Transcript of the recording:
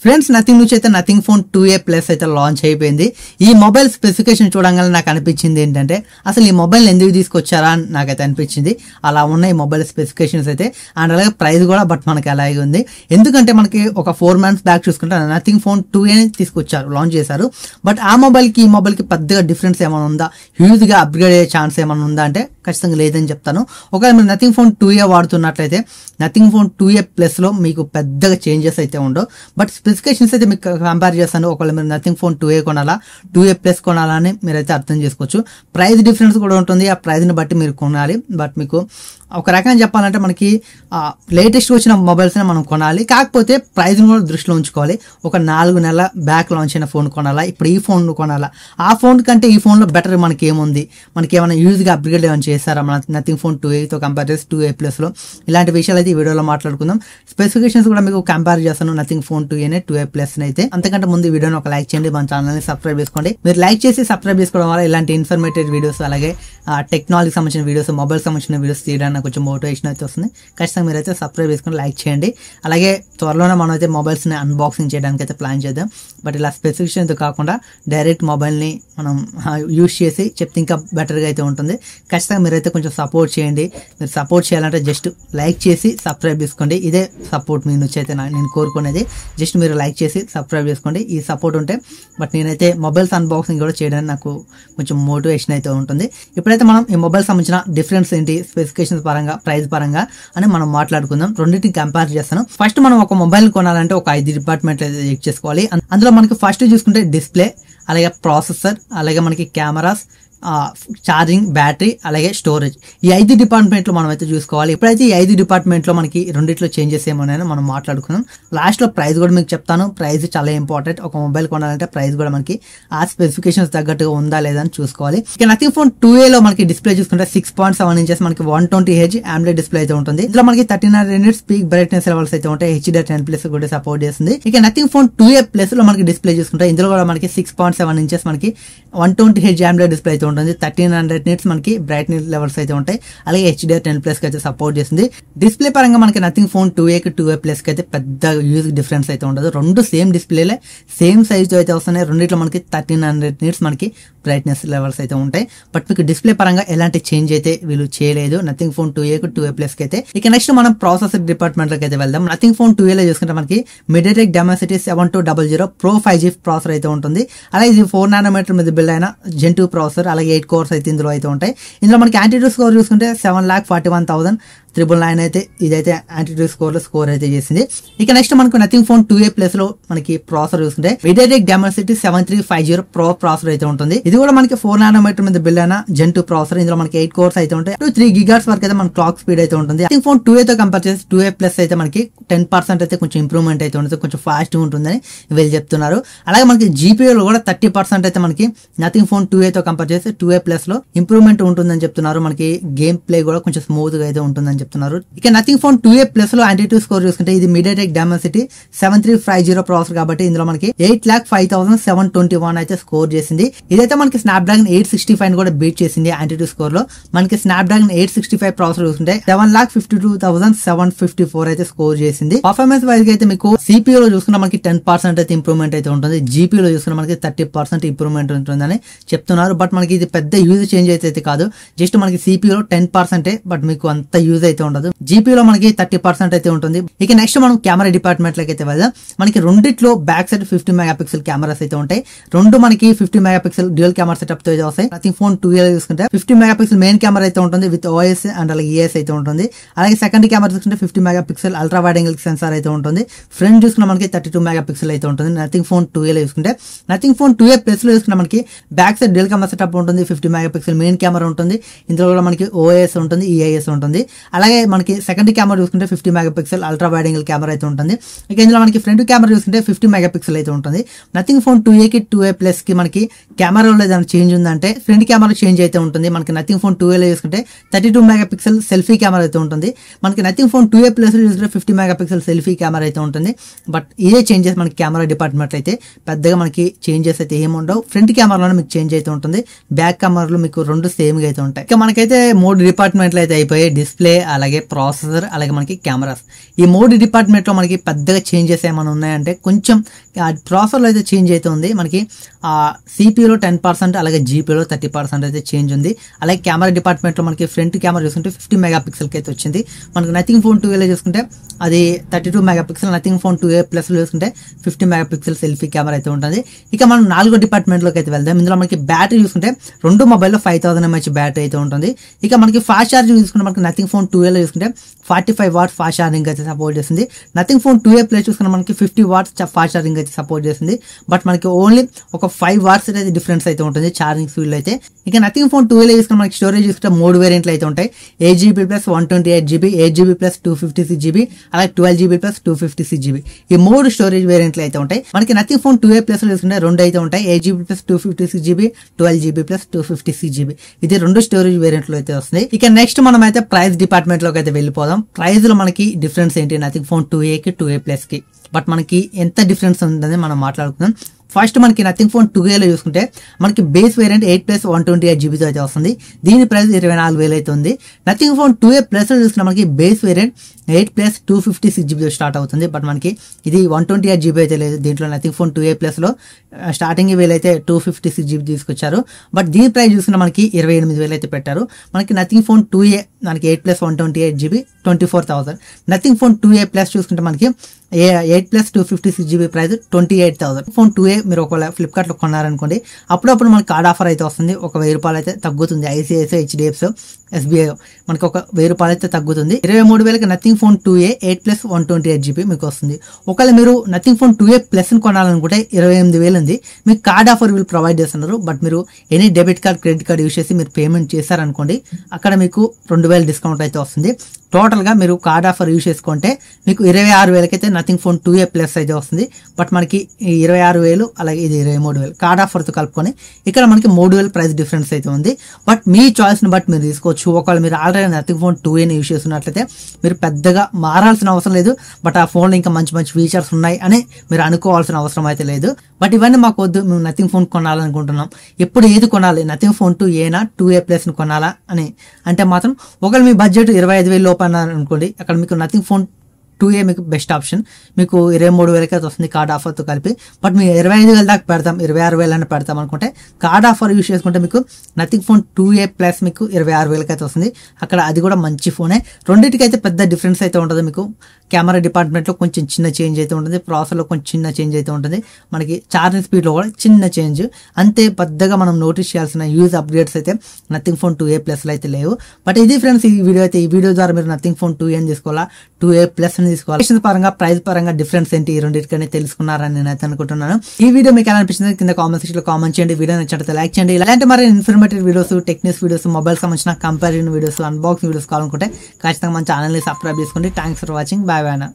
Friends nothing నుంచి అయితే nothing Phone 2A plus అయితే లాంచ్ అయిపోయింది. ఈ మొబైల్ స్పెసిఫికేషన్ చూడంగానే నాకు అనిపించింది ఏంటంటే అసలు ఈ మొబైల్ ఎందుకు తీసుకొచ్చారా అని నాకైతే అనిపించింది. అలా ఉన్నాయి ఈ మొబైల్ స్పెసిఫికేషన్స్ అయితే. అండ్ అలాగే ప్రైస్ కూడా బట్ మనకి అలాగే ఉంది. ఎందుకంటే మనకి ఒక 4 months బ్యాక్ చూసుకుంటే నథింగ్ ఫోన్ 2A తీసుకొచ్చారు, లాంచ్ చేశారు. బట్ ఆ మొబైల్కి ఈ మొబైల్కి పెద్దగా డిఫరెన్స్ ఏమైనా ఉందా, హ్యూజ్గా అప్గ్రేడ్ అయ్యే ఛాన్స్ ఏమైనా ఉందా అంటే ఖచ్చితంగా లేదని చెప్తాను. ఒకవేళ మీరు నథింగ్ ఫోన్ 2A వాడుతున్నట్లయితే నథింగ్ ఫోన్ 2A ప్లస్ లో మీకు పెద్దగా చేంజెస్ అయితే ఉండవు. బట్ స్పెసిఫికేషన్స్ అయితే మీకు కంపేర్ చేస్తాను. ఒకవేళ మీరు నథింగ్ ఫోన్ 2A కొనాలా 2A ప్లస్ కొనాలా అని మీరైతే అర్థం చేసుకోవచ్చు. ప్రైస్ డిఫరెన్స్ కూడా ఉంటుంది, ఆ ప్రైస్ని బట్టి మీరు కొనాలి. బట్ మీకు ఒక రకంగా చెప్పాలంటే మనకి లేటెస్ట్ వచ్చిన మొబైల్స్ని మనం కొనాలి, కాకపోతే ప్రైస్ని కూడా దృష్టిలో ఉంచుకోవాలి. ఒక 4 నెలల బ్యాక్ లాంచ్ అయిన ఫోన్ కొనాలా, ఇప్పుడు ఈ ఫోన్ కొనాలా, ఆ ఫోన్ కంటే ఈ ఫోన్లో బెటర్ మనకి ఏముంది, మనకి ఏమైనా యూజ్గా అప్గ్రేడ్ ఏమైనా చేస్తారా మన నథింగ్ ఫోన్ 2Aతో కంపేర్ చేసి 2A ప్లస్లో, ఇలాంటి విషయాలు అయితే ఈ వీడియోలో మాట్లాడుకుందాం. స్పెసిఫికేషన్స్ కూడా మీకు కంపేర్ చేస్తాను nothing Phone 2A 2A plus అయితే. అంతకంటే ముందు ఈ వీడియోని ఒక లైక్ చేయండి, మన ఛానల్ని సబ్స్క్రైబ్ చేసుకోండి. మీరు లైక్ చేసి సబ్స్క్రైబ్ చేసుకోవడం వల్ల ఇలాంటి ఇన్ఫర్మేటివ్ వీడియోస్ అలాగే టెక్నాలజీకి సంబంధించిన వీడియోస్, మొబైల్ సంబంధించిన వీడియోస్ తీయడానికి కొంచెం మోటివేషన్ అయితే వస్తుంది. ఖచ్చితంగా మీరైతే సబ్స్క్రైబ్ చేసుకుని లైక్ చేయండి. అలాగే త్వరలోనే మనం అయితే మొబైల్స్ని అన్బాక్సింగ్ చేయడానికి అయితే ప్లాన్ చేద్దాం. బట్ ఇలా స్పెసిఫికేషన్తో కాకుండా డైరెక్ట్ మొబైల్ని మనం యూస్ చేసి చెప్తే ఇంకా బెటర్గా అయితే ఉంటుంది. ఖచ్చితంగా మీరైతే కొంచెం సపోర్ట్ చేయండి. మీరు సపోర్ట్ చేయాలంటే జస్ట్ లైక్ చేసి సబ్స్క్రైబ్ చేసుకోండి. ఇదే సపోర్ట్ మీ నుంచి అయితే నేను కోరుకునేది. జస్ట్ మీరు లైక్ చేసి సబ్స్క్రైబ్ చేసుకోండి. ఈ సపోర్ట్ ఉంటే బట్ నేనైతే మొబైల్స్ అన్బాక్సింగ్ కూడా చేయడానికి నాకు కొంచెం మోటివేషన్ అయితే ఉంటుంది. ఇప్పుడైతే మనం ఈ మొబైల్ సంబంధించిన డిఫరెన్స్ ఏంటి, స్పెసిఫికేషన్స్ పరంగా, ప్రైస్ పరంగా అని మనం మాట్లాడుకుందాం. రెండింటిని కంపేర్ చేస్తాను. ఫస్ట్ మనం ఒక మొబైల్ కొనాలంటే ఒక 5 డిపార్ట్మెంట్లు అయితే చెక్ చేసుకోవాలి. అందులో మనకి ఫస్ట్ చూసుకుంటే డిస్ప్లే, అలాగే ప్రాసెసర్, అలాగే మనకి కెమెరాస్, ఛార్జింగ్, బ్యాటరీ, అలాగే స్టోరేజ్, ఈ 5 డిపార్ట్మెంట్లు మనం అయితే చూసుకోవాలి. ఇప్పుడైతే ఈ 5 డిపార్ట్మెంట్లో మనకి రెండిట్లో చేంజెస్ ఏమోనైనా మనం మాట్లాడుకున్నాం. లాస్ట్ లో ప్రైస్ కూడా మీకు చెప్తాను. ప్రైస్ చాలా ఇంపార్టెంట్. ఒక మొబైల్ కొనాలంటే ప్రైస్ కూడా మనకి ఆ స్పెసిఫికేషన్స్ తగ్గట్టుగా ఉందా లేదా అని చూసుకోవాలి. ఇక నథింగ్ ఫోన్ 2A లో మనకి డిస్ప్లే చూసుకుంటే 6.7 inches మనకి 120Hz AMOLED డిస్ప్లే అయితే ఉంటుంది. ఇందులో మనకి 39 nits పీక్ బ్రైట్నెస్ లెవెల్స్ అయితే ఉంటాయి. HDR10+ కూడా సపోర్ట్ చేస్తుంది. ఇక నథింగ్ ఫోన్ 2A ప్లస్ లో మనకి డిస్ప్లే చూసుకుంటే ఇందులో కూడా మనకి 6.7 inches మనకి 120Hz AMOLED డిస్ప్లే అయితే ఉంటుంది. 1300 nits మనకి బ్రైట్నెస్ లెవెల్స్ అయితే ఉంటాయి. అలాగే HDR10+ అయితే సపోర్ట్ చేస్తుంది. డిస్ప్లే పరంగా మనకి నథింగ్ ఫోన్ 2A కి 2A ప్లస్ కి అయితే పెద్ద యూజ్ డిఫరెన్స్ అయితే ఉండదు. రెండు సేమ్ డిస్ప్లేలే, సేమ్ సైజ్ అయితే వస్తున్నాయి. రెండిట్లో మనకి 1300 nits మనకి బ్రైట్నెస్ లెవెల్స్ అయితే ఉంటాయి. బట్ మీకు డిస్ప్లే పరంగా ఎలాంటి చేంజ్ అయితే వీళ్ళు చేయలేదు నథింగ్ ఫోన్ 2A కి 2A ప్లస్ కి అయితే. ఇక నెక్స్ట్ మనం ప్రాసెసర్ డిపార్ట్మెంట్ లోకి అయితే వెళ్దాం. నథింగ్ ఫోన్ 2A లో చూసుకుంటే మనకి MediaTek Dimensity 7200 Pro 5G processor అయితే ఉంటుంది. అలాగే ఇది 4 nanometer మీద బిల్డ్ అయిన Gen 2 ప్రాసెసర్, అలాగే 8 cores అయితే ఇందులో అయితే ఉంటాయి. ఇందులో మనకి యాంటీట్యూడ్ స్కోర్ చూసుకుంటే 7,41,999 అయితే ఇదైతే యాంటీట్యూడ్ స్కోర్ అయితే చేసింది. ఇక నెక్స్ట్ మనకు నథింగ్ ఫోన్ 2A ప్లస్ లో మనకి ప్రాసెసర్ చూసుకుంటే MediaTek Dimensity 7350 Pro ప్రాసెసర్ అయితే ఉంటుంది. ఇది కూడా మనకి 4 nanometer మీద బిల్డ్ అయిన Gen 2 ప్రాసెసర్. ఇందులో మనకి 8 cores అయితే ఉంటాయి. 3 GHz వరకు అయితే మన క్లాక్ స్పీడ్ అయితే ఉంటుంది. నథింగ్ ఫోన్ 2A తో కంపేర్ చేసి 2A ప్లస్ అయితే మనకి 10% అయితే కొంచెం ఇంప్రూవ్మెంట్ అయితే ఉంటుంది, కొంచెం ఫాస్ట్ ఉంటుందని వీళ్ళు చెప్తున్నారు. అలాగే మనకి GPU లో కూడా 30% అయితే మనకి నథింగ్ ఫోన్ 2A తో కంపేర్ చేసి 2A ప్లస్ లో ఇంప్రూవ్మెంట్ ఉంటుందని చెప్తున్నారు. మనకి గేమ్ ప్లే కూడా కొంచెం స్మూత్ గా అయితే ఉంటుందని చెప్తున్నారు. ఇక నథింగ్ ఫోన్ 2A ప్లస్ లో యాంటీట్యూడ్ స్కోర్ చూసుకుంటే ఇది MediaTek Dimensity 7350 ప్రాసెసర్ కాబట్టి ఇందులో మనకి 8,05,721 అయితే స్కోర్ చేసింది. ఇదైతే మనకి స్నాప్డ్రాగన్ 865 కూడా బీట్ చేసింది. యాంటీట్యూడ్ స్కోర్ లో మనకి స్నాప్డ్రాగన్ 865 ప్రాసెసర్ చూసుకుంటే 7,52,754 అయితే స్కోర్ చేసింది. పర్ఫార్మెన్స్ వైజ్ అయితే మీకు CPU లో చూసుకున్న మనకి 10% అయితే ఇంప్రూవ్మెంట్ అయితే ఉంటుంది. GPU లో చూసుకున్న మనకి 30% ఇంప్రూవ్మెంట్ ఉంటుందని చెప్తున్నారు. బట్ మనకి ఇది పెద్ద యూజ్ చేంజ్ అయితే కాదు. జస్ట్ మనకి CPU లో 10%, బట్ మీకు అంత యూజ్ అయితే ఉండదు. GPU లో మనకి 30% అయితే ఉంటుంది. ఇక నెక్స్ట్ మనం కెమెరా డిపార్ట్మెంట్ లోకి అయితే వెళ్దాం. మనకి రెండిట్లో బ్యాక్ సైడ్ 50 మెగాపిక్సెల్ కెమెరాస్ అయితే ఉంటాయి. రెండు మనకి 50 మెగాపిక్సెల్ డ్యూయల్ కెమెరా సెటప్ తో వస్తాయి. నథింగ్ ఫోన్ 2A లో చూసుకుంటే 50 మెగాపిక్సెల్ మెయిన్ కెమెరా అయితే ఉంటుంది విత్ OIS అండ్ అలాగే ES అయితే ఉంటుంది. అలాగే సెకండ్ కెమెరా చూసుకుంటే 50 megapixel ultra wide angle censor అయితే ఉంటుంది. ఫ్రంట్ చూసుకున్న మనకి 32 మెగాపిక్సెల్ అయితే ఉంటుంది. నథింగ్ ఫోన్ 2A లో చూసుకుంటే నథింగ్ ఫోన్ 2A ప్లస్ లో చూసుకుంటే మనకి back side dual camera setup ఉంటుంది. 50 మెగాపిక్సెల్ మెయిన్ కెమెరా ఉంటుంది. ఇందులో కూడా మనకి OIS ఉంటుంది, EIS ఉంటుంది. అలాగే మనకి సెకండ్ కెమెరా చూసుకుంటే 50 megapixel ultra wide angle camera అయితే ఉంటుంది. ఇక ఇందులో మనకి ఫ్రంట్ కెమెరా చూసుకుంటే 50 మెగాపిక్సెల్ అయితే ఉంటుంది. నథింగ్ ఫోన్ 2A కి 2A ప్లస్ కి మనకి కెమెరాలో ఏదైనా చేంజ్ ఉందంటే ఫ్రంట్ కెమెరా చేంజ్ అయితే ఉంటుంది. మనకి నథింగ్ ఫోన్ 2A లో చూసుకుంటే 32 మెగాపిక్సెల్ సెల్ఫీ కెమెరా అయితే ఉంటుంది. మనకి నథింగ్ ఫోన్ 2A ప్లస్ లో చూసుకుంటే 50 మెగాపిక్సెల్ సెల్ఫీ కెమెరా అయితే ఉంటుంది. బట్ ఇదే చేంజెస్ మనకి కెమెరా డిపార్ట్మెంట్ అయితే పెద్దగా మనకి చేంజెస్ అయితే ఏముండవు. ఫ్రంట్ కెమెరాలో మీకు చేంజ్ అయితే ఉంటుంది, బ్యాక్ కెమెరాలో మీకు రెండు సేమ్ గా అయితే ఉంటాయి. ఇక మనకైతే 3 డిపార్ట్మెంట్లు అయితే అయిపోయాయి. డిస్ప్లే, అలాగే ప్రాసెసర్, అలాగే మనకి కెమెరాస్. ఈ 3 డిపార్ట్మెంట్లో మనకి పెద్దగా చేంజెస్ ఏమైనా ఉన్నాయంటే కొంచెం ప్రాసెసర్లో అయితే చేంజ్ అయితే ఉంది. మనకి సిపియూలో 10%, అలాగే జీపీలో 30% అయితే చేంజ్ ఉంది. అలాగే కెమెరా డిపార్ట్మెంట్లో మనకి ఫ్రంట్ కెమెరా చూసుకుంటే 50 మెగాపిక్సెల్కి అయితే వచ్చింది. మనకి నథింగ్ ఫోన్ 2A చూసుకుంటే అది 32 megapixel, nothing Phone 2A plus చూసుకుంటే 50 మెగాపిక్సెల్ సెల్ఫీ కెమెరా అయితే ఉంటుంది. ఇక మనం 4 డిపార్ట్మెంట్లోకి అయితే వెళ్దాం. ఇందులో మనకి బ్యాటరీ చూసుకుంటే 2 మొబైల్లో 5000 mAh బ్యాటరీ అయితే ఉంటుంది. ఇక మనకి ఫాస్ట్ ఛార్జింగ్ చూసుకుంటే మనకి నథింగ్ ఫోన్ 2A చూసుకుంటే 45 వాట్స్ ఫాస్ట్ ఛార్జింగ్ అయితే సపోర్ట్ చేస్తుంది. నథింగ్ ఫోన్ 2A ప్లస్ చూసుకుంటే మనకి 50 వాట్స్ ఫాస్ట్ ఛార్జింగ్ అయితే సపోర్ట్ చేస్తుంది. బట్ మనకి ఓన్లీ ఒక 5 వాట్స్ అయితే డిఫరెన్స్ అయితే ఉంటుంది ఛార్జింగ్ స్పీడ్ అయితే. ఇక నథింగ్ ఫోన్ 2A చూసుకుంటే మనకి స్టోరేజ్ చూసుకుంటే 3 వేరియంట్లు అయితే ఉంటాయి. 8GB plus 128GB, 8GB plus 256GB, అలాగే 12GB ప్లస్ 256GB. ఈ 3 స్టోరేజ్ వేరియంట్లు అయితే ఉంటాయి. మనకి నథింగ్ ఫోన్ 2A ప్లస్ చూసుకుంటే 2 అయితే ఉంటాయి. 8GB plus 256GB, 12GB plus 256GB. ఇది 2 స్టోరేజ్ వేరియంట్లు అయితే వస్తుంది. ఇక నెక్స్ట్ మనం అయితే ప్రైస్ డిపార్ట్మెంట్ లోకి అయితే వెళ్ళిపోదాం. ప్రైస్ లో మనకి డిఫరెన్స్ ఏంటి నథింగ్ ఫోన్ 2A కి 2A ప్లస్ కి, బట్ మనకి ఎంత డిఫరెన్స్ ఉందని మనం మాట్లాడుకుందాం. ఫస్ట్ మనకి నథింగ్ ఫోన్ 2A లో చూసుకుంటే మనకి బేస్ వేరియంట్ 8 + 128GB అయితే వస్తుంది. దీని ప్రైస్ 24,000 అయితే ఉంది. నథింగ్ ఫోన్ 2A ప్లస్ లో చూసుకుంటే మనకి బేస్ వేరియంట్ 8 + 256GB స్టార్ట్ అవుతుంది. బట్ మనకి ఇది 128GB అయితే లేదు. దీంట్లో నథింగ్ ఫోన్ 2A ప్లస్ లో స్టార్టింగ్ వీళ్ళైతే 256GB తీసుకొచ్చారు. బట్ దీని ప్రైస్ చూసుకుంటే మనకి 28,000 అయితే పెట్టారు. మనకి నథింగ్ ఫోన్ 2A మనకి 8 + 128GB 24,000. Nothing Phone 2A plus చూసుకుంటే మనకి 8 + 256GB ప్రైస్ 28,000. ఫోన్ 2A మీరు ఒకవేళ ఫ్లిప్కార్ట్ లో కొన్నారనుకోండి, అప్పుడప్పుడు మనకి కార్డ్ ఆఫర్ అయితే వస్తుంది. ఒక 1000 రూపాయలు అయితే తగ్గుతుంది. ఐసిఐసిఐ, హెచ్డిఎఫ్సి, SBI మనకి ఒక 1000 రూపాయలు అయితే తగ్గుతుంది. 23,000కి నథింగ్ ఫోన్ 2A 8 + 128GB మీకు వస్తుంది. ఒకవేళ మీరు నథింగ్ ఫోన్ 2A ప్లస్ కొనాలనుకుంటే 28,000 ఉంది. మీకు కార్డ్ ఆఫర్ వీళ్ళు ప్రొవైడ్ చేస్తున్నారు. బట్ మీరు any debit card, credit card use చేసి మీరు పేమెంట్ చేశారనుకోండి, అక్కడ మీకు 2,000 డిస్కౌంట్ అయితే వస్తుంది. టోటల్ గా మీరు కార్డ్ ఆఫర్ యూస్ చేసుకుంటే మీకు 26,000కి అయితే నథింగ్ ఫోన్ 2A ప్లస్ అయితే వస్తుంది. బట్ మనకి 26,000 అలాగే ఇది 23,000 కార్డ్ ఆఫర్ తో కలుపుకొని ఇక్కడ మనకి 3,000 ప్రైస్ డిఫరెన్స్ అయితే ఉంది. బట్ మీ చాయిస్ ని బట్టి మీరు తీసుకోవచ్చు. ఒకవేళ మీరు already nothing Phone 2A use చేస్తున్నట్లయితే మీరు పెద్దగా మారాల్సిన అవసరం లేదు. బట్ ఆ ఫోన్ లో ఇంకా మంచి మంచి ఫీచర్స్ ఉన్నాయి అని మీరు అనుకోవాల్సిన అవసరం అయితే లేదు. బట్ ఇవన్నీ మాకు వద్దు, మేము నథింగ్ ఫోన్ కొనాలనుకుంటున్నాం, ఎప్పుడు ఏది కొనాలి, nothing Phone 2A 2A plus కొనాలా అని అంటే మాత్రం ఒకవేళ మీ బడ్జెట్ 25,000 లోపు అనుకోండి, అక్కడ మీకు నథింగ్ ఫోన్ 2A మీకు బెస్ట్ ఆప్షన్. మీకు 23,000కి అయితే వస్తుంది కార్డ్ ఆఫర్తో కలిపి. బట్ మీరు 25,000 దాకా పెడతాం, 26,000 అని పెడతాం అనుకుంటే కార్డ్ ఆఫర్ యూస్ చేసుకుంటే మీకు నథింగ్ ఫోన్ 2A ప్లస్ మీకు 26,000కి అయితే వస్తుంది. అక్కడ అది కూడా మంచి ఫోనే. రెండింటికి అయితే పెద్ద డిఫరెన్స్ అయితే ఉంటుంది. మీకు కెమెరా డిపార్ట్మెంట్లో కొంచెం చిన్న చేంజ్ అయితే ఉంటుంది, ప్రాసెసర్లో కొంచెం చిన్న చేంజ్ అయితే ఉంటుంది, మనకి ఛార్జింగ్ స్పీడ్లో కూడా చిన్న చేంజ్. అంతే పెద్దగా మనం నోటీస్ చేయాల్సిన యూజ్ అప్గ్రేడ్స్ అయితే నథింగ్ ఫోన్ 2A ప్లస్లో అయితే లేవు. బట్ ఇది ఫ్రెండ్స్ ఈ వీడియో అయితే. ఈ వీడియో ద్వారా మీరు నథింగ్ ఫోన్ 2A తీసుకోవాలా 2A ప్లస్ తీసుకోవాలి పరంగా ప్రైస్ పరంగా డిఫరెన్స్ ఏంటి ఈ రెండింటికనే తెలుసుకున్నారని నేను అయితే అనుకుంటున్నాను. ఈ వీడియో మీకు ఎలా అనిపించింది కింద కామెంట్ సెక్షన్ లో కామెంట్ చేయండి. వీడియో నచ్చితే లైక్ చేయండి. ఇలాంటి మరి informative videos, techniques videos, mobile సంబంధించిన కంపారిజన్ వీడియోస్, అన్బాక్సింగ్ వీడియోస్ కావాలనుకుంటే ఖచ్చితంగా మన ఛానల్ ని సబ్స్క్రైబ్ చేసుకోండి. Thanks for watching. Bye bye.